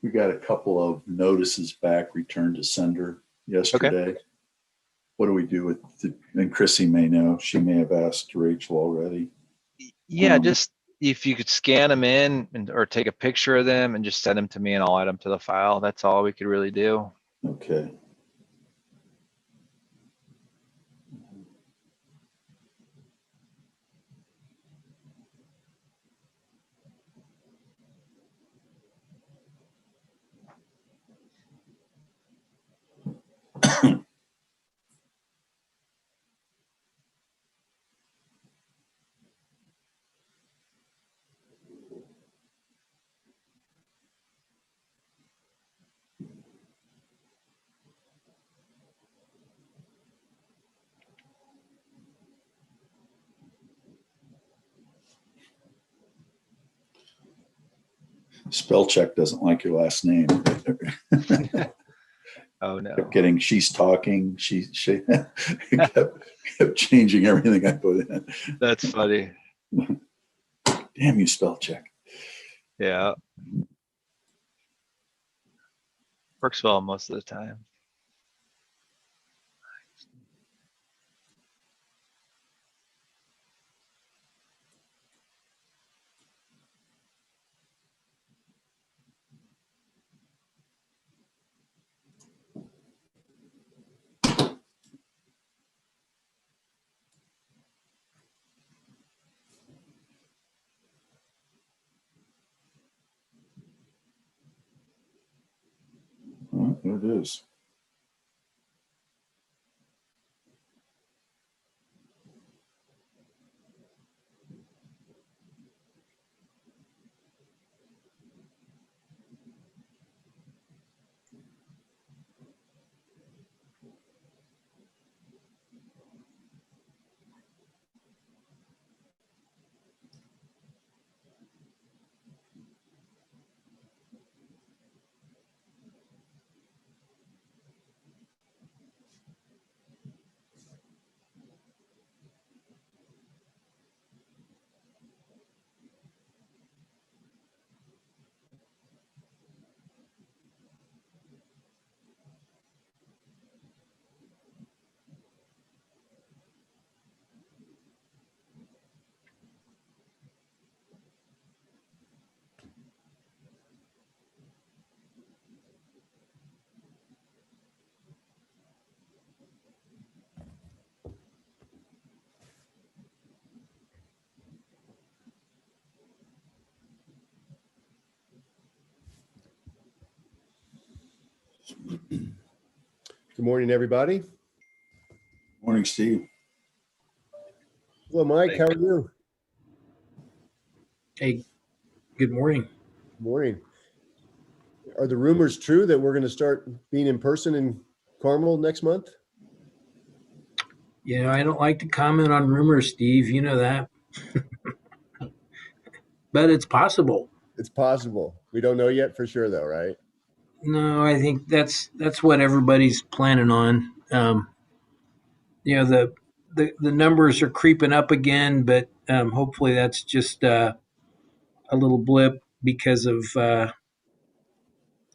We got a couple of notices back, returned to sender Okay. yesterday. What do we do with and Chrissy may know, she may have asked Rachel already. Yeah, just if you could scan them in or take a picture of them and just send them to me and I'll add them to the file. That's all we could really do. Okay. Spell check doesn't like your last name. Oh no. Kept getting, she's talking. She kept changing everything I put in. That's funny. Damn you, spell check. Yeah. Works well most of the time. Oh, there it is. Good morning, everybody. Morning, Steve. Hello, Mike. How are you? Hey, good morning. Morning. Are the rumors true that we're going to start being in person in Carmel next month? You know, I don't like to comment on rumors, Steve. You know that. But it's possible. It's possible. We don't know yet for sure, though, right? No, I think that's what everybody's planning on. You know, the numbers are creeping up again, but hopefully that's just a little blip because of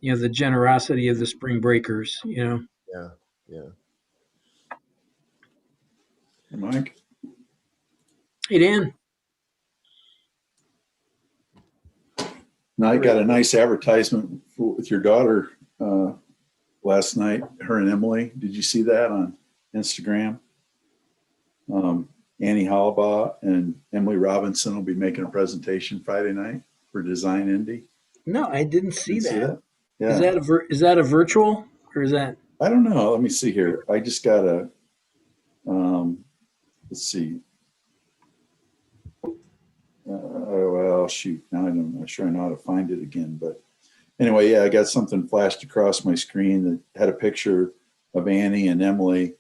you know, the generosity of the spring breakers. You know. Yeah. Yeah. Hey, Mike. Hey, Dan. Now I got a nice advertisement with your daughter last night, her and Emily. Did you see that on Instagram? Annie Hollabaugh and Emily Robinson will be making a presentation Friday night for Design Indie. No, I didn't see Did you that. Yeah. Is that a virtual or is that? I don't know. Let me see here. I just got a, let's see. Well, shoot. Now I'm not sure I know how to find it again. But anyway, yeah, I got something flashed across my screen that had a picture of Annie and Emily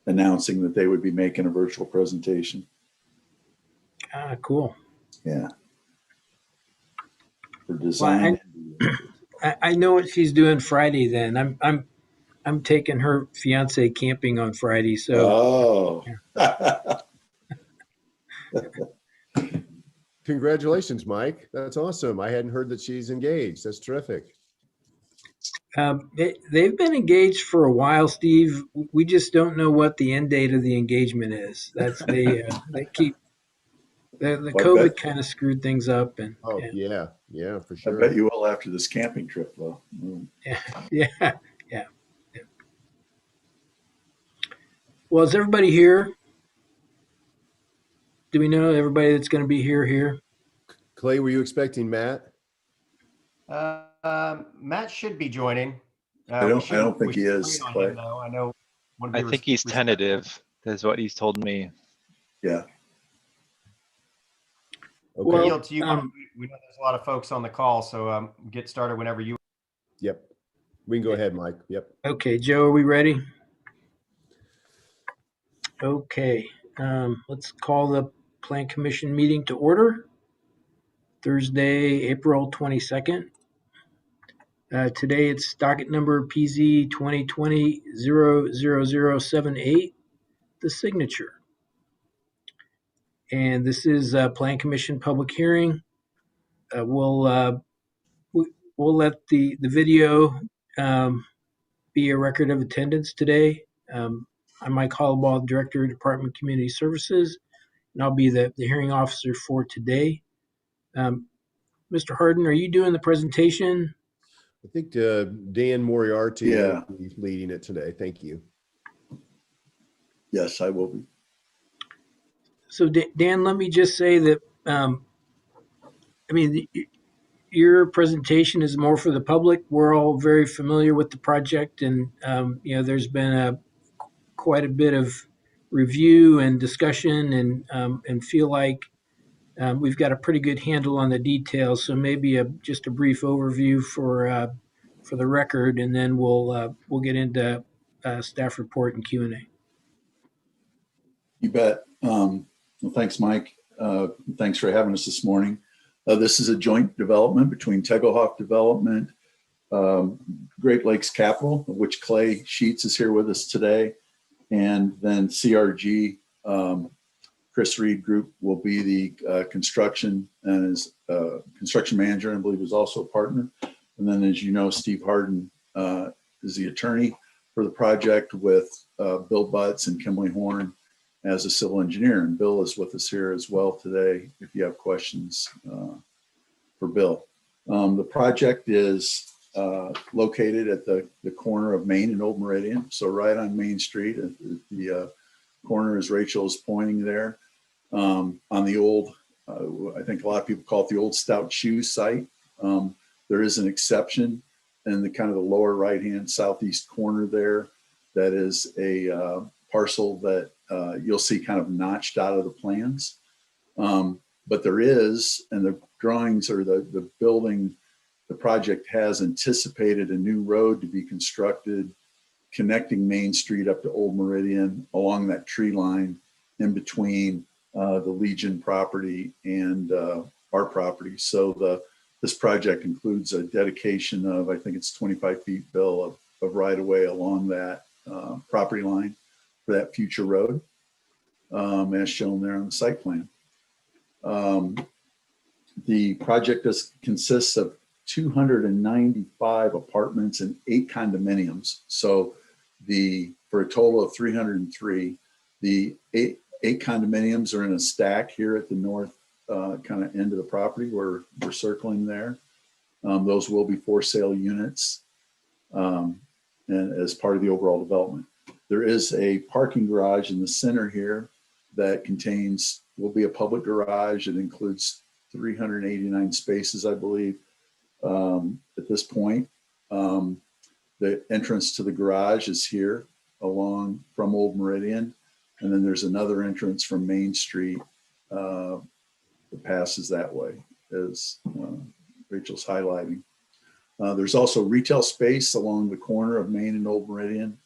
announcing that they would be making a virtual presentation. Ah, cool. Yeah. For design. Well, I know what she's doing Friday. Then I'm taking her fiance camping on Friday. So Oh. Congratulations, Mike. That's awesome. I hadn't heard that she's engaged. That's terrific. They've been engaged for a while, Steve. We just don't know what the end date of the engagement is. That's they keep the Well, I COVID bet- kind of screwed things up, and Oh, yeah, for I sure. bet you will after this camping trip, though. yeah. Well, is everybody here? Do we know everybody that's going to be here? Clay, were you expecting Matt? Matt should be joining. I don't think he is, Clay. Clay. Though. I know. I think he's tentative. That's what he's told me. Yeah. Okay. Well, Yield to you. We know there's a lot of folks on the call, so get started whenever you. Yep. We can go ahead, Mike. Yep. Okay, Joe, are we ready? Okay, let's call the Plan Commission meeting to order. Thursday, April 22nd. Today it's docket number PZ 2020-00078, the signature. And this is a Plan Commission public hearing. We'll let the video be a record of attendance today. I'm Mike Hollowell, Director of Department of Community Services, and I'll be the hearing officer for today. Mr. Harden, are you doing the presentation? I think Dan Moriarty Yeah. will be leading it today. Thank you. Yes, I will be. So Dan, let me just say that, your presentation is more for the public. We're all very familiar with the project, and there's been quite a bit of review and discussion, and feel like we've got a pretty good handle on the details. So maybe just a brief overview for the record, and then we'll get into staff report and Q&A. You bet. Well, thanks, Mike. Thanks for having us this morning. This is a joint development between Tegelhoff Development, Great Lakes Capital, of which Clay Sheets is here with us today, and then CRG. Chris Reed Group will be the construction and is construction manager, and I believe is also a partner. And then, as you know, Steve Harden is the attorney for the project, with Bill Butts and Kimberly Horn as a civil engineer. And Bill is with us here as well today if you have questions for Bill. The project is located at the corner of Main and Old Meridian. So right on Main Street, at the corner, as Rachel is pointing there, on the old, I think a lot of people call it the old Stout Shoe site. There is an exception in the kind of the lower right-hand southeast corner there. That is a parcel that you'll see kind of notched out of the plans. But there is, and the drawings or the building, the project has anticipated a new road to be constructed connecting Main Street up to Old Meridian along that tree line in between the Legion property and our property. So this project includes a dedication of, I think it's 25 feet, Bill, of right-of-way along that property line for that future road, as shown there on the site plan. The project consists of 295 apartments and 8 condominiums. So for a total of 303, the eight condominiums are in a stack here at the north kind of end of the property where we're circling there. Those will be for sale units and as part of the overall development. There is a parking garage in the center here that will be a public garage. It includes 389 spaces, I believe, at this point. The entrance to the garage is here along from Old Meridian. And then there's another entrance from Main Street that passes that way, as Rachel's highlighting. There's also retail space along the corner of Main and Old Meridian,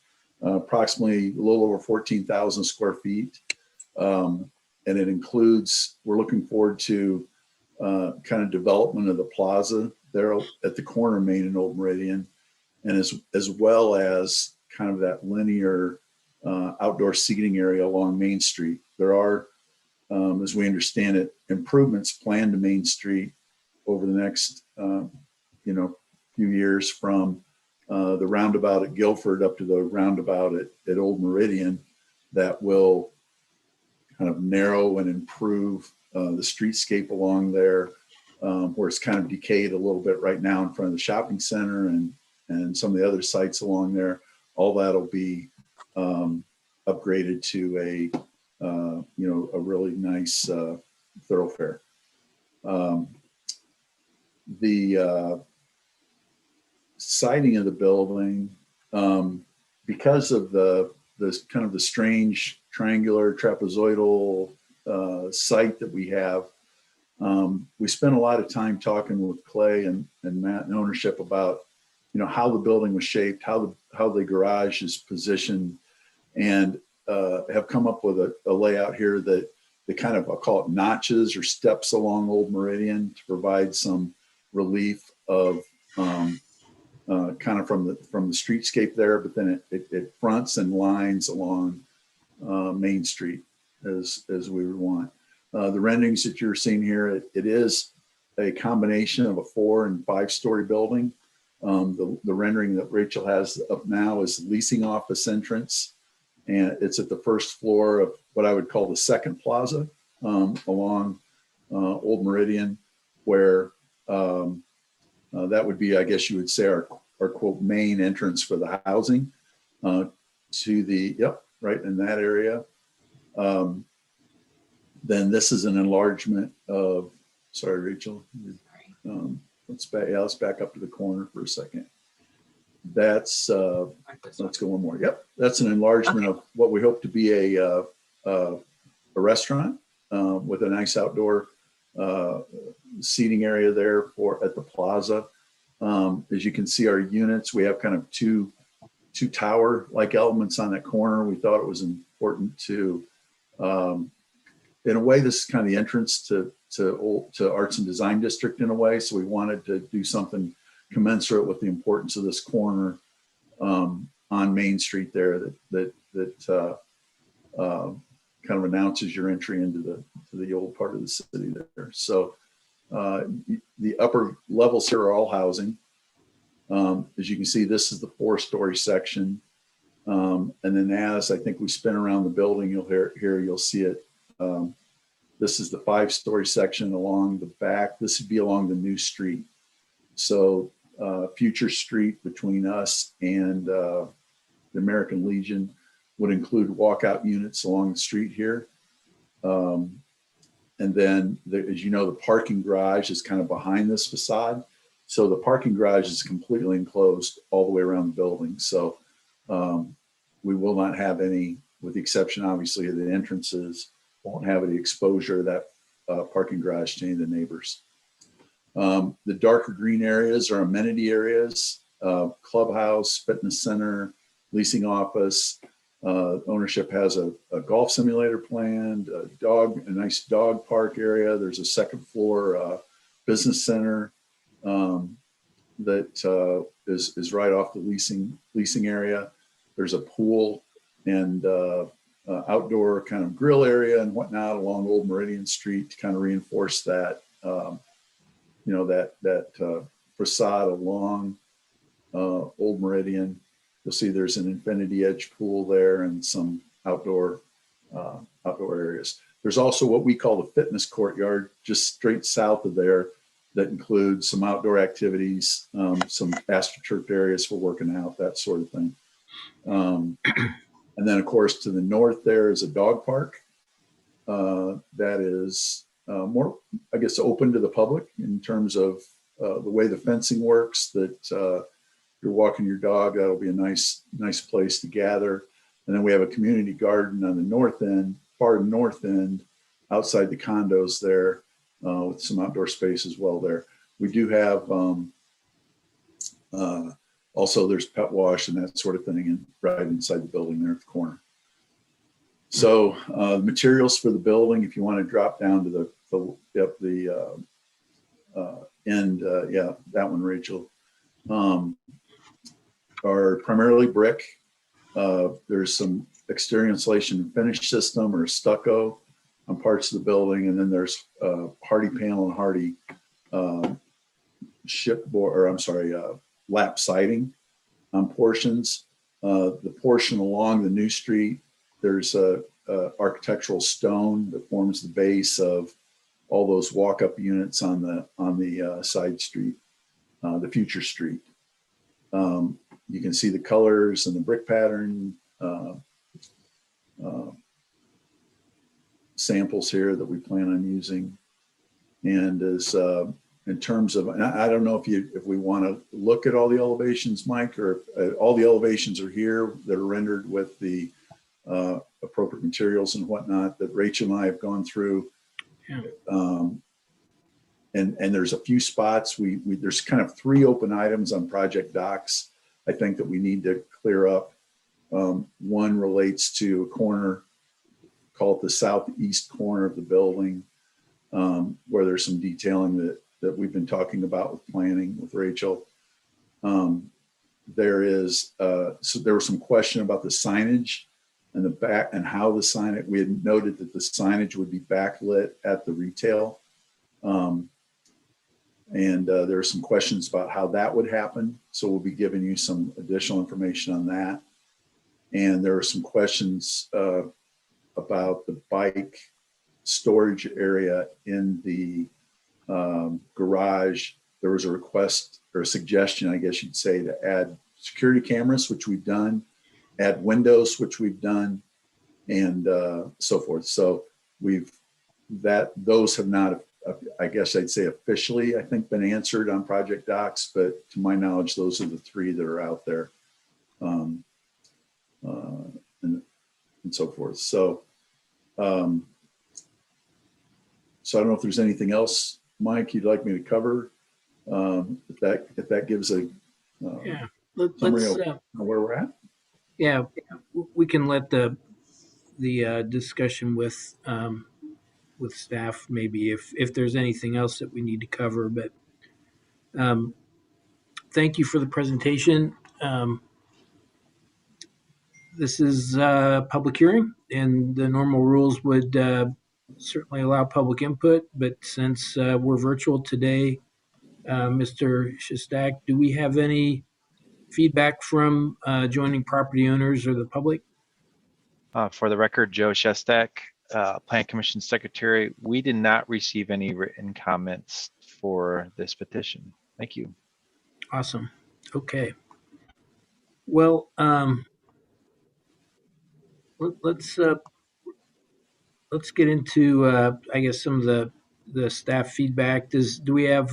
approximately a little over 14,000 square feet. And it includes, we're looking forward to kind of development of the plaza there at the corner of Main and Old Meridian, and as well as kind of that linear outdoor seating area along Main Street. There are as we understand it, improvements planned to Main Street over the next, few years from the roundabout at Guilford up to the roundabout at Old Meridian that will kind of narrow and improve the streetscape along there, where it's kind of decayed a little bit right now in front of the shopping center and some of the other sites along there. All that'll be upgraded to a really nice thoroughfare. The siding of the building, because of the kind of the strange triangular trapezoidal site that we have, we spent a lot of time talking with Clay and Matt and ownership about, how the building was shaped, how the garage is positioned, and have come up with a layout here that the kind of, I'll call it notches or steps along Old Meridian to provide some relief of kind of from the streetscape there, but then it fronts and lines along Main Street as we would want. The renderings that you're seeing here, it is a combination of a 4 and 5-story building. The rendering that Rachel has up now is leasing office entrance, and it's at the first floor of what I would call the second plaza along Old Meridian, where that would be, I guess you would say, our quote main entrance for the housing to the, right in that area. Then this is an enlargement of, sorry, Rachel. Let's back up to the corner for a second. Let's go one more. Yep, that's an enlargement of what we hope to be a restaurant with a nice outdoor seating area there at the plaza. As you can see, our units, we have kind of two tower-like elements on that corner. We thought it was important to, in a way, this is kind of the entrance to Arts and Design District in a way. So we wanted to do something commensurate with the importance of this corner on Main Street there that kind of announces your entry into the old part of the city there. So the upper levels here are all housing. As you can see, this is the 4-story section. And then as I think we spin around the building, you'll see it. This is the 5-story section along the back. This would be along the new street. So future street between us and the American Legion would include walkout units along the street here. And then, as you know, the parking garage is kind of behind this facade. So the parking garage is completely enclosed all the way around the building. So we will not have any, with the exception, obviously, of the entrances, won't have any exposure of that parking garage to any of the neighbors. The darker green areas are amenity areas, clubhouse, fitness center, leasing office. Ownership has a golf simulator planned, a nice dog park area. There's a second floor business center that is right off the leasing area. There's a pool and outdoor kind of grill area and whatnot along Old Meridian Street to kind of reinforce that, that facade along Old Meridian. You'll see there's an infinity edge pool there and some outdoor areas. There's also what we call the fitness courtyard just straight south of there that includes some outdoor activities, some astroturfed areas for working out, that sort of thing. And then, of course, to the north there is a dog park that is more, I guess, open to the public in terms of the way the fencing works, that you're walking your dog, that'll be a nice place to gather. And then we have a community garden on the north end, far north end, outside the condos there, with some outdoor space as well there. We do have, also there's pet wash and that sort of thing and right inside the building there at the corner. So the materials for the building, if you want to drop down to the end, that one, Rachel, are primarily brick. There's some exterior insulation and finish system or stucco on parts of the building. And then there's hardy panel and hardy shipboard, or I'm sorry, lap siding on portions. The portion along the new street, there's a architectural stone that forms the base of all those walk-up units on the side street, the future street. You can see the colors and the brick pattern samples here that we plan on using. And as in terms of, and I don't know if we want to look at all the elevations, Mike, or if, all the elevations are here that are rendered with the appropriate materials and whatnot that Rachel and I have gone through. Yeah. And there's a few spots, there's kind of 3 open items on project docs, I think, that we need to clear up. One relates to a corner, call it the southeast corner of the building, where there's some detailing that we've been talking about with planning with Rachel. There is, so there was some question about the signage and the back and how the signage, we had noted that the signage would be backlit at the retail. And there are some questions about how that would happen. So we'll be giving you some additional information on that. And there are some questions about the bike storage area in the garage. There was a request or a suggestion, I guess you'd say, to add security cameras, which we've done, add windows, which we've done, and so forth. So those have not, I guess I'd say officially, I think, been answered on project docs, but to my knowledge, those are the 3 that are out there, and so forth. So, so I don't know if there's anything else, Mike, you'd like me to cover. If that gives a Yeah. summary Let's, of where we're at. yeah, we can let the discussion with staff, maybe if there's anything else that we need to cover, but thank you for the presentation. This is a public hearing, and the normal rules would certainly allow public input, but since we're virtual today, Mr. Shestak, do we have any feedback from adjoining property owners or the public? For the record, Joe Shestak, Plan Commission Secretary, we did not receive any written comments for this petition. Thank you. Awesome. Okay. Well, let's get into I guess some of the staff feedback. Do we have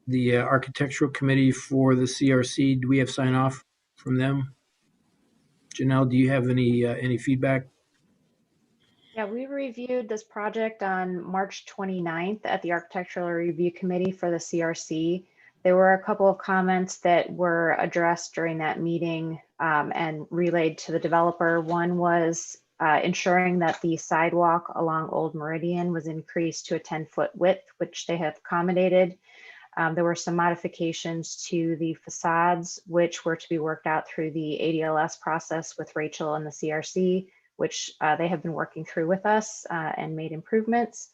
the architectural committee for the CRC? Do we have sign off from them? Janelle, do you have any feedback? Yeah, we reviewed this project on March 29th at the Architectural Review Committee for the CRC. There were a couple of comments that were addressed during that meeting and relayed to the developer. One was ensuring that the sidewalk along Old Meridian was increased to a 10-foot width, which they have accommodated. There were some modifications to the facades, which were to be worked out through the ADLS process with Rachel and the CRC, which they have been working through with us and made improvements.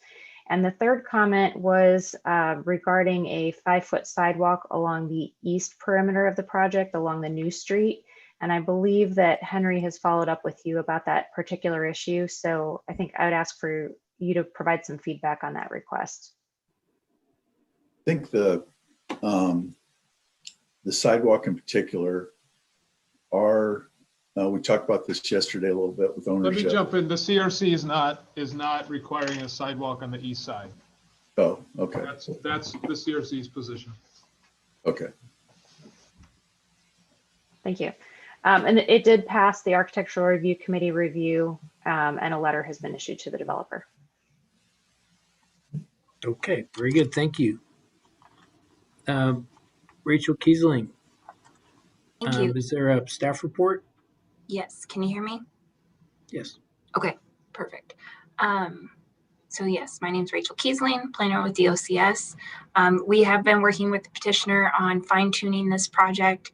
And the third comment was regarding a 5-foot sidewalk along the east perimeter of the project along the new street. And I believe that Henry has followed up with you about that particular issue. So I think I would ask for you to provide some feedback on that request. I think the sidewalk in particular we talked about this yesterday a little bit with ownership. Let me jump in. The CRC is not requiring a sidewalk on the east side. Oh, okay. That's the CRC's position. Okay. Thank you. And it did pass the Architectural Review Committee review, and a letter has been issued to the developer. Okay, very good. Thank you. Rachel Kiesling. Thank you. Is there a staff report? Yes, can you hear me? Yes. Okay, perfect. So yes, my name is Rachel Kiesling, planner with DOCS. We have been working with the petitioner on fine tuning this project.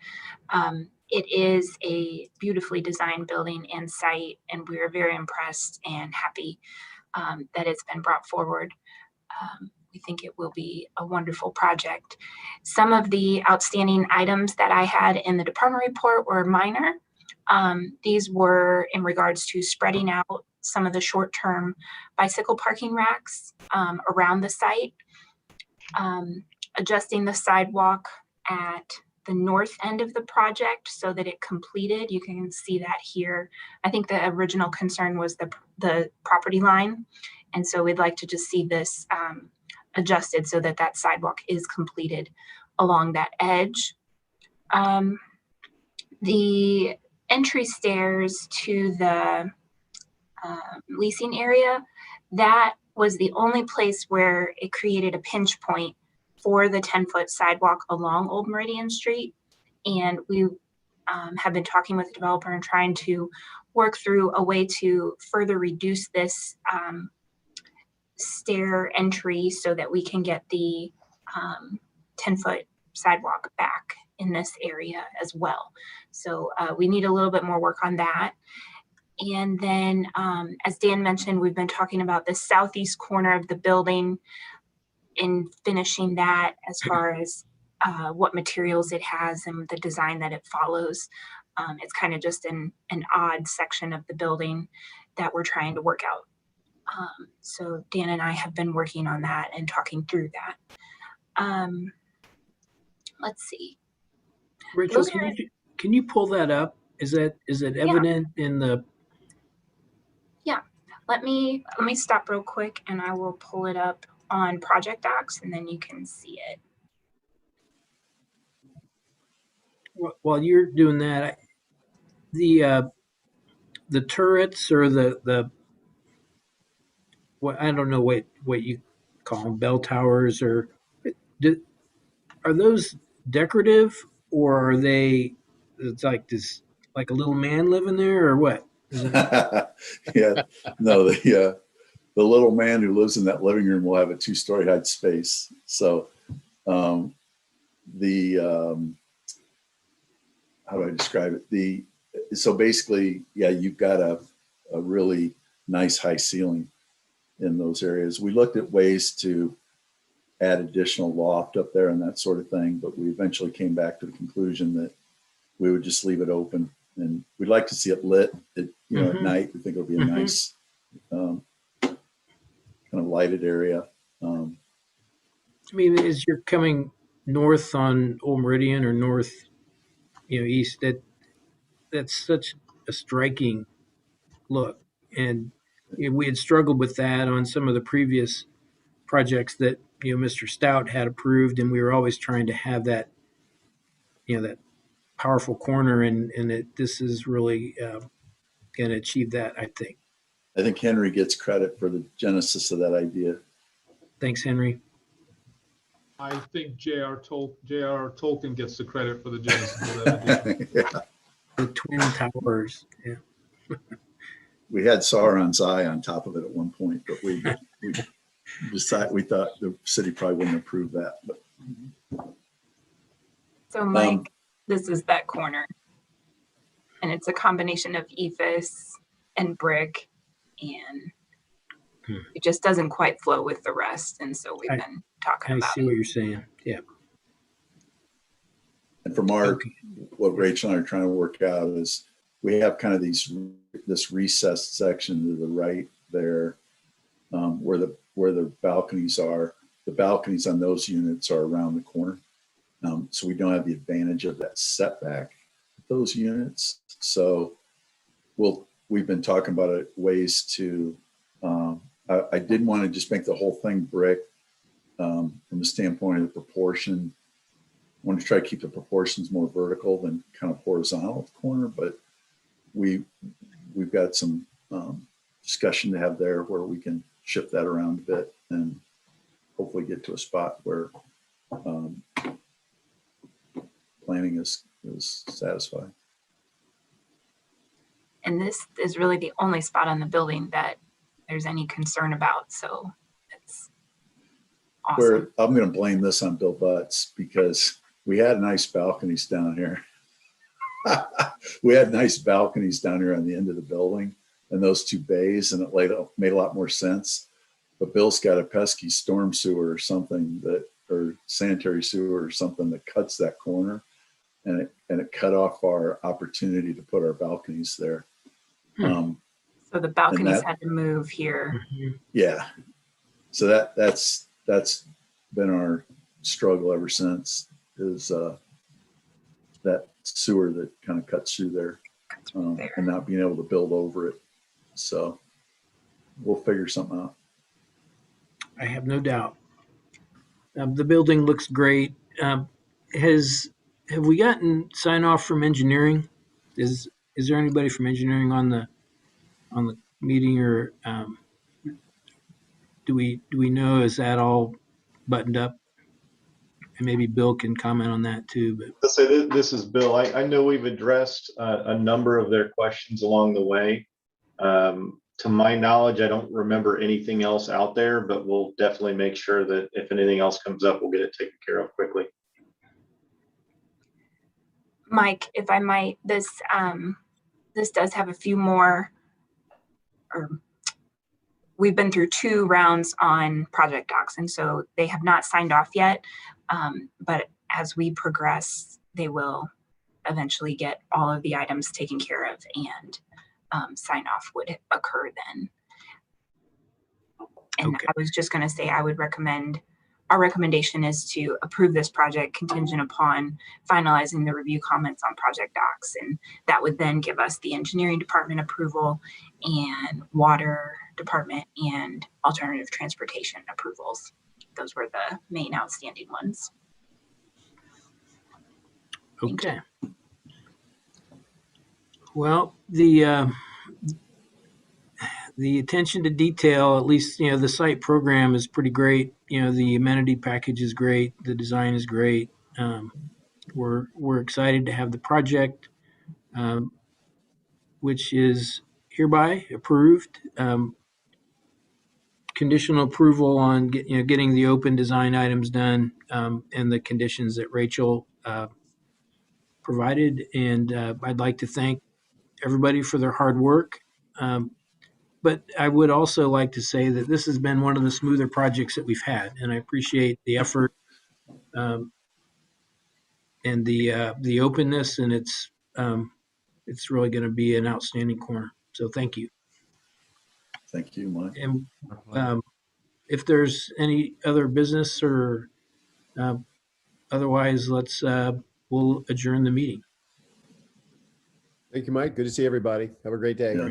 It is a beautifully designed building and site, and we are very impressed and happy that it's been brought forward. We think it will be a wonderful project. Some of the outstanding items that I had in the department report were minor. These were in regards to spreading out some of the short-term bicycle parking racks around the site, adjusting the sidewalk at the north end of the project so that it completed. You can see that here. I think the original concern was the property line. And so we'd like to just see this adjusted so that that sidewalk is completed along that edge. The entry stairs to the leasing area, that was the only place where it created a pinch point for the 10-foot sidewalk along Old Meridian Street. And we have been talking with the developer and trying to work through a way to further reduce this stair entry so that we can get the 10-foot sidewalk back in this area as well. So we need a little bit more work on that. And then, as Dan mentioned, we've been talking about the southeast corner of the building in finishing that as far as what materials it has and the design that it follows. It's kind of just an odd section of the building that we're trying to work out. So Dan and I have been working on that and talking through that. Let's see. Rachel, Those are- can you pull that up? Is it evident in the? Let me stop real quick and I will pull it up on Project Docs and then you can see it. While you're doing that, the turrets or the what I don't know what you call them, bell towers, or are those decorative, or are they? It's like this, like a little man living there, or what? Yeah, no, the little man who lives in that living room will have a 2-story height space. So how do I describe it? So basically, yeah, you've got a really nice high ceiling in those areas. We looked at ways to add additional loft up there and that sort of thing, but we eventually came back to the conclusion that we would just leave it open, and we'd like to see it lit at, at night. We think it'll be a nice kind of lighted area. I mean, as you're coming north on Old Meridian or north, east, that's such a striking look. And we had struggled with that on some of the previous projects that, Mr. Stout had approved, and we were always trying to have that, that powerful corner, and this is really going to achieve that, I think. I think Henry gets credit for the genesis of that idea. Thanks, Henry. I think J.R. Tolkien gets the credit for the genesis of that idea. Yeah. The Twin Towers. Yeah. We had Sauron's eye on top of it at one point, but we thought the city probably wouldn't approve that. But So Mike, this is that corner. And it's a combination of ephes and brick, and it just doesn't quite flow with the rest. And so we've been talking I about see it. what you're saying. Yeah. And for Mark, what Rachel and I are trying to work out is we have kind of this recessed section to the right there, where the balconies are. The balconies on those units are around the corner. So we don't have the advantage of that setback with those units. So we've been talking about ways to, I didn't want to just make the whole thing brick from the standpoint of the proportion. I wanted to try to keep the proportions more vertical than kind of horizontal at the corner, but we've got some discussion to have there where we can shift that around a bit and hopefully get to a spot where planning is satisfied. And this is really the only spot on the building that there's any concern about. So it's awesome. Where I'm going to blame this on Bill Butts because we had nice balconies down here. We had nice balconies down here on the end of the building and those two bays, and it made a lot more sense. But Bill's got a pesky storm sewer or something or sanitary sewer or something that cuts that corner, and it cut off our opportunity to put our balconies there. So the balconies that- had to move here. Yeah. So that's been our struggle ever since, is that sewer that kind of cuts through there, there. and not being able to build over it. So we'll figure something out. I have no doubt. The building looks great. Have we gotten sign off from engineering? Is there anybody from engineering on the meeting, or do we know, is that all buttoned up? And maybe Bill can comment on that too. But Let's say this is Bill. I know we've addressed a number of their questions along the way. To my knowledge, I don't remember anything else out there, but we'll definitely make sure that if anything else comes up, we'll get it taken care of quickly. Mike, if I might, this does have a few more, we've been through 2 rounds on project docs, and so they have not signed off yet. But as we progress, they will eventually get all of the items taken care of, and sign off would occur then. And Okay. I was just going to say, our recommendation is to approve this project contingent upon finalizing the review comments on project docs. And that would then give us the engineering department approval and water department and alternative transportation approvals. Those were the main outstanding ones. Thank you. okay. Well, the attention to detail, at least, the site program is pretty great. The amenity package is great. The design is great. We're excited to have the project, which is hereby approved. Conditional approval on getting the open design items done, and the conditions that Rachel provided. And I'd like to thank everybody for their hard work. But I would also like to say that this has been one of the smoother projects that we've had, and I appreciate the effort and the openness, and it's really going to be an outstanding corner. So thank you. Thank you, Mike. And if there's any other business or otherwise, we'll adjourn the meeting. Thank you, Mike. Good to see everybody. Have a great day. Yeah.